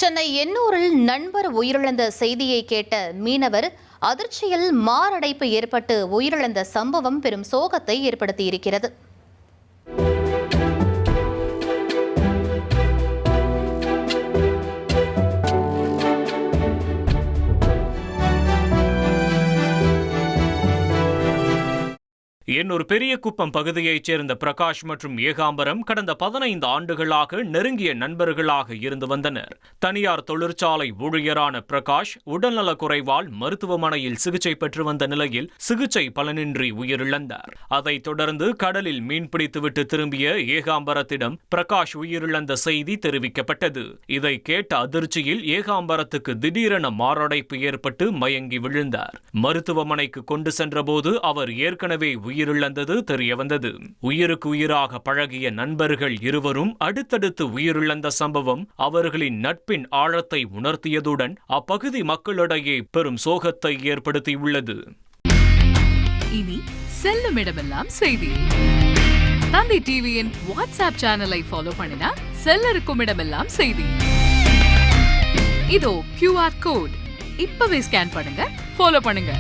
சென்னை எண்ணூரில் நண்பர் உயிரிழந்த செய்தியை கேட்ட மீனவர் அதிர்ச்சியில் மாரடைப்பு ஏற்பட்டு உயிரிழந்த சம்பவம் பெரும் சோகத்தை ஏற்படுத்தியிருக்கிறது. எண்ணூர் பெரிய குப்பம் பகுதியைச் சேர்ந்த பிரகாஷ் மற்றும் ஏகாம்பரம் கடந்த 15 ஆண்டுகளாக நெருங்கிய நண்பர்களாக இருந்து வந்தனர். தனியார் தொழிற்சாலை ஊழியரான பிரகாஷ் உடல்நலக் குறைவால் மருத்துவமனையில் சிகிச்சை பெற்று வந்த நிலையில் சிகிச்சை பலனின்றி உயிரிழந்தார். அதைத் தொடர்ந்து கடலில் மீன்பிடித்துவிட்டு திரும்பிய ஏகாம்பரத்திடம் பிரகாஷ் உயிரிழந்த செய்தி தெரிவிக்கப்பட்டது. இதை கேட்ட அதிர்ச்சியில் ஏகாம்பரத்துக்கு திடீரென மாரடைப்பு ஏற்பட்டு மயங்கி விழுந்தார். மருத்துவமனைக்கு கொண்டு சென்றபோது அவர் ஏற்கனவே உயிரிழந்தது தெரியவந்தது. உயிருக்கு உயிராக பழகிய நண்பர்கள் இருவரும் அடுத்தடுத்து உயிரிழந்த சம்பவம் அவர்களின் நட்பின் ஆழத்தை உணர்த்தியதுடன் அப்பகுதி மக்களிடையே பெரும் சோகத்தை ஏற்படுத்தியுள்ளது. இனி செல்லும் இடமெல்லாம் செய்தி. தந்தி டிவியின் வாட்ஸ்அப் சேனலை ஃபாலோ பண்ணினா செல்ல இருக்கும் இடமெல்லாம் செய்தி. இதோ QR கோட் இப்பவே ஸ்கேன் பண்ணுங்க, ஃபாலோ பண்ணுங்க.